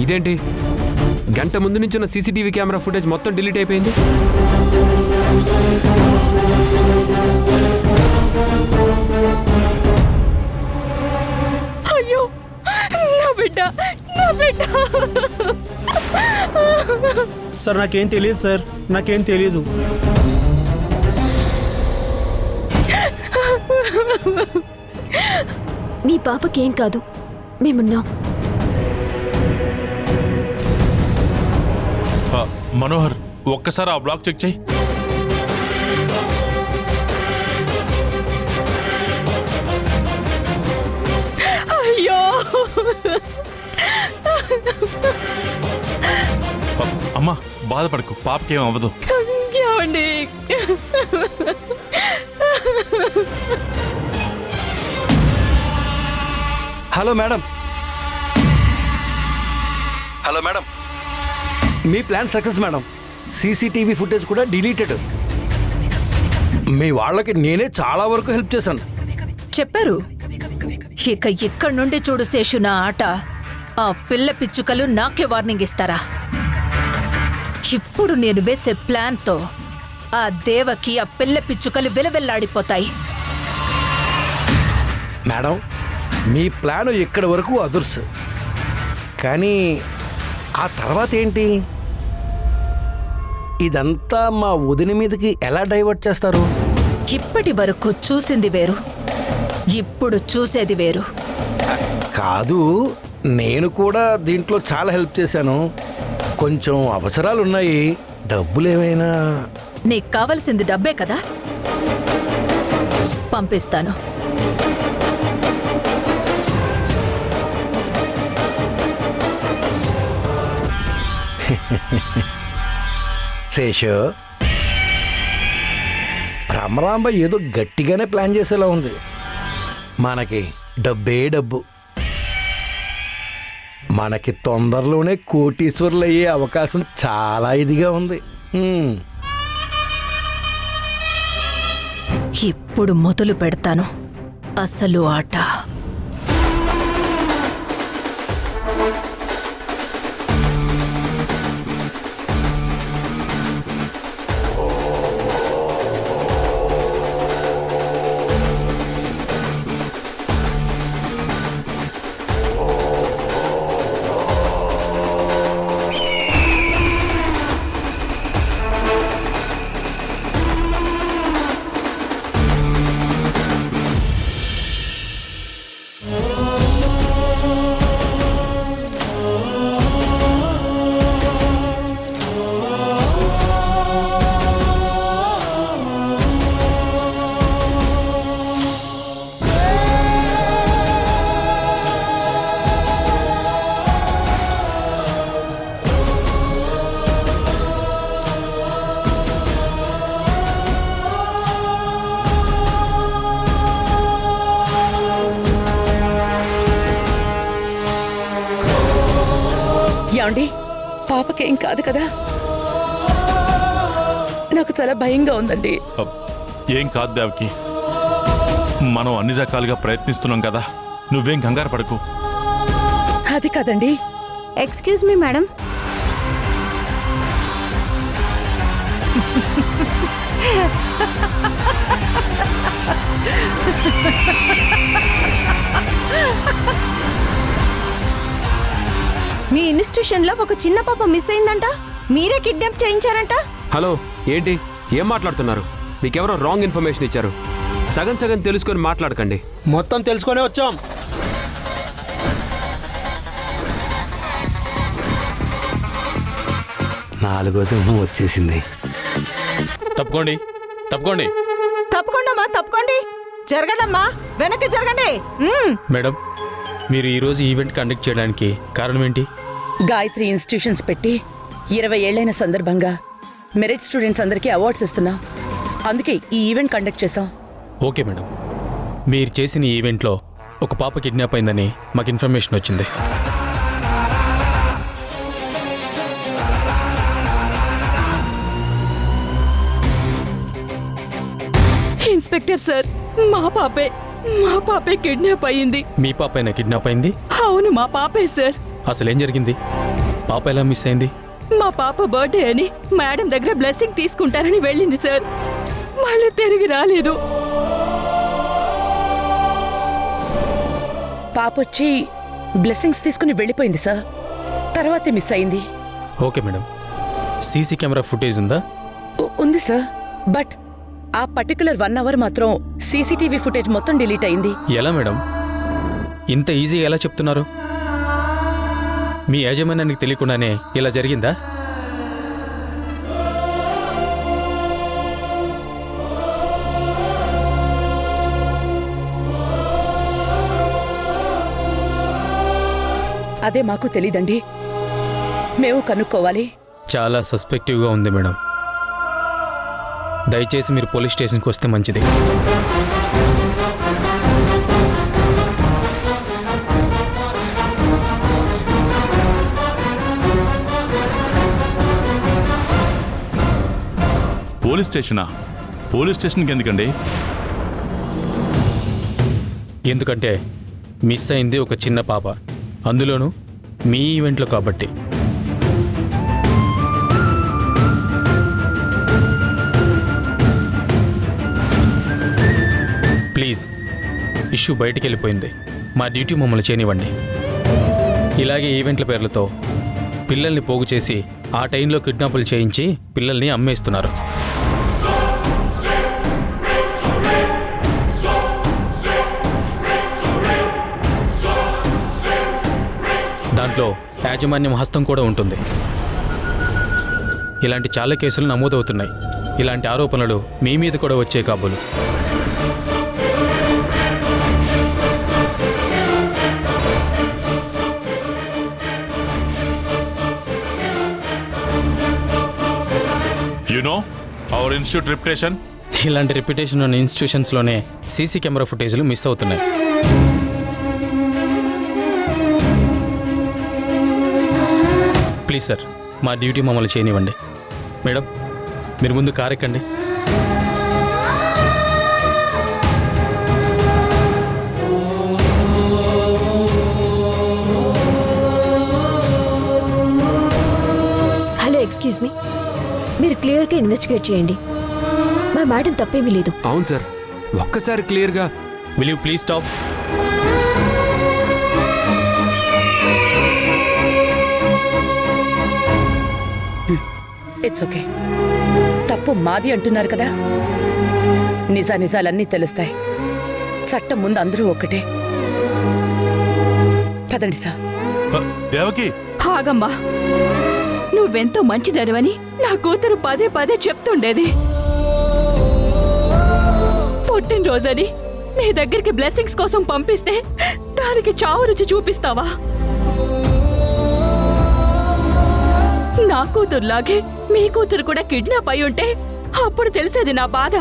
ఇదేంటి గంట ముందు నుంచి ఉన్న సీసీటీవీ కెమెరా ఫుటేజ్ మొత్తం డిలీట్ అయిపోయింది. అయ్యో నా బిడ్డ నా బిడ్డ. సార్ నాకేం తెలియదు సార్, నాకేం తెలియదు. నీ పాపకేం కాదు, మేమున్నాం. మనోహర్ ఒక్కసారి ఆ బ్లాక్ చెక్ చేయి. అయ్యో అమ్మా బాధపడకు, పాపకేం అవ్వదు. ఏమండి హలో మేడం, హలో మేడం, మీ plan success madam. CCTV footage కూడా డిలీటెడ్. మీ వాళ్ళకి నేనే చాలా వరకు హెల్ప్ చేశాను. చెప్పారు. ఇక ఇక్కడి నుండి చూడు శేషు నా ఆట. ఆ పిల్ల పిచ్చుకలు నాకే వార్నింగ్ ఇస్తారా? ఇప్పుడు నేను వేసే ప్లాన్తో ఆ దేవకి ఆ పిల్ల పిచ్చుకలు విలవిల్లాడిపోతాయి. మేడం మీ ప్లాన్ ఇక్కడి వరకు అదుర్స్, కానీ ఆ తర్వాత ఏంటి? ఇదంతా మా వదిన మీదకి ఎలా డైవర్ట్ చేస్తారు? ఇప్పటి వరకు చూసింది వేరు, ఇప్పుడు చూసేది వేరు. కాదు, నేను కూడా దీంట్లో చాలా హెల్ప్ చేశాను. కొంచెం అవసరాలున్నాయి. డబ్బులేమైనా? నీకు కావలసింది డబ్బే కదా, పంపిస్తాను. శేషు, భ్రమరాంబ ఏదో గట్టిగానే ప్లాన్ చేసేలా ఉంది. మనకి డబ్బే డబ్బు. మనకి తొందరలోనే కోటీశ్వరులు అయ్యే అవకాశం చాలా ఇదిగా ఉంది. ఇప్పుడు మొదలు పెడతాను అసలు ఆట. ఏమండి పాపకేం కాదు కదా? నాకు చాలా భయంగా ఉందండి. ఏం కాదు దేవకి, మనం అన్ని రకాలుగా ప్రయత్నిస్తున్నాం కదా, నువ్వేం కంగారు పడకు. అది కాదండి. Excuse me madam. మీ ఇన్స్టిట్యూషన్ లో ఒక చిన్న పాప మిస్ అయిందంట, మీరే కిడ్నాప్ చేయించారంట. హలో, ఏంటి ఏం మాట్లాడుతున్నారు? మీకెవరో రాంగ్ ఇన్ఫర్మేషన్ ఇచ్చారు. సగం సగం తెలుసుకొని మాట్లాడకండి. మొత్తం తెలుసుకొనే వచ్చాం. నాలుగో సింహం వచ్చేసింది. తప్పుకోండి, తప్పుకోండి. తప్పకుండా తప్పకోండి. జరగండమ్మా, వెనక్కి జరగండి. మేడం, మీరు ఈరోజు ఈవెంట్ కండక్ట్ చేయడానికి కారణం ఏంటి? గాయత్రి ఇన్స్టిట్యూషన్స్ పెట్టి 20 ఏళ్లైన సందర్భంగా మెరిట్ స్టూడెంట్స్ అందరికీ అవార్డ్స్ ఇస్తున్నాం. అందుకే ఈ ఈవెంట్ కండక్ట్ చేసాం. ఓకే మేడం, మీరు చేసిన ఈ ఈవెంట్లో ఒక పాప కిడ్నాప్ అయిందని మాకు ఇన్ఫర్మేషన్ వచ్చింది. ఇన్స్పెక్టర్ సార్, మా పాపే కిడ్నాప్ అయ్యింది. మీ పాపైనా కిడ్నాప్ అయింది? అవును, మా పాపే సార్. అసలేం జరిగింది? పాప ఎలా మిస్ అయింది? మా పాప బర్త్డే అని మేడం దగ్గర బ్లెస్సింగ్ తీసుకుంటారని వెళ్ళింది సార్. మళ్ళీ తిరిగి రాలేదు. పాపొచ్చి బ్లెస్సింగ్స్ తీసుకుని వెళ్ళిపోయింది సార్. తర్వాతే మిస్ అయింది. Okay madam, CC camera footage ఉందా? ఉంది సార్, బట్ ఆ పర్టికులర్ 1 అవర్ మాత్రం సీసీటీవీ ఫుటేజ్ మొత్తం డిలీట్ అయింది. ఎలా మేడం, ఇంత ఈజీ ఎలా చెప్తున్నారు? మీ యాజమాన్యానికి తెలియకుండానే ఇలా జరిగిందా? అదే మాకు తెలీదండి. మేము కనుక్కోవాలి. చాలా సస్పెక్టివ్గా ఉంది మేడం. దయచేసి మీరు పోలీస్ స్టేషన్కి వస్తే మంచిది. పోలీస్ స్టేషనా? పోలీస్ స్టేషన్కి ఎందుకండి? ఎందుకంటే మిస్ అయింది ఒక చిన్న పాప, అందులోనూ మీ ఈవెంట్లో కాబట్టి. ప్లీజ్, ఇష్యూ బయటికి వెళ్ళిపోయింది. మా డ్యూటీ మమ్మల్ని చేయనివ్వండి. ఇలాగే ఈవెంట్ల పేర్లతో పిల్లల్ని పోగు చేసి ఆ టైంలో కిడ్నాపులు చేయించి పిల్లల్ని అమ్మేస్తున్నారు. దాంట్లో యాజమాన్యం హస్తం కూడా ఉంటుంది. ఇలాంటి చాలా కేసులు నమోదవుతున్నాయి. ఇలాంటి ఆరోపణలు మీ మీద కూడా వచ్చే కాబోలు. You know hour institute reputation. ఇలాంటి రెప్యుటేషన్ ఉన్న ఇన్స్టిట్యూషన్స్లోనే సీసీ కెమెరా ఫుటేజ్లు మిస్ అవుతున్నాయి. ప్లీజ్ సార్, మా డ్యూటీ మమ్మల్ని చేయనివ్వండి. మేడం, మీరు ముందు కార్ ఎక్కండి. హలో, ఎక్స్క్యూజ్ మీ, మీరు క్లియర్గా ఇన్వెస్టిగేట్ చేయండి. మా మేడం తప్పేమీ లేదు. అవును సార్, ఒక్కసారి క్లియర్గా. Will you please stop? It's okay. తప్పు మాది అంటున్నారు కదా. నిజానిజాలన్నీ తెలుస్తాయి. చట్టం ముందు అందరూ ఒక్కటే. పదండి సార్. దేవకి, ఆగమ్మా, నువ్వెంతో మంచిదనివని నా కూతురు పదే పదే చెప్తుండేది. పుట్టినరోజని నీ దగ్గరికి బ్లెస్సింగ్స్ కోసం పంపిస్తే దానికి చావు రుచి చూపిస్తావా? నా కూతురులాగే మీ కూతురు కూడా కిడ్నాప్ అయి ఉంటే అప్పుడు తెలిసేది నా బాధ.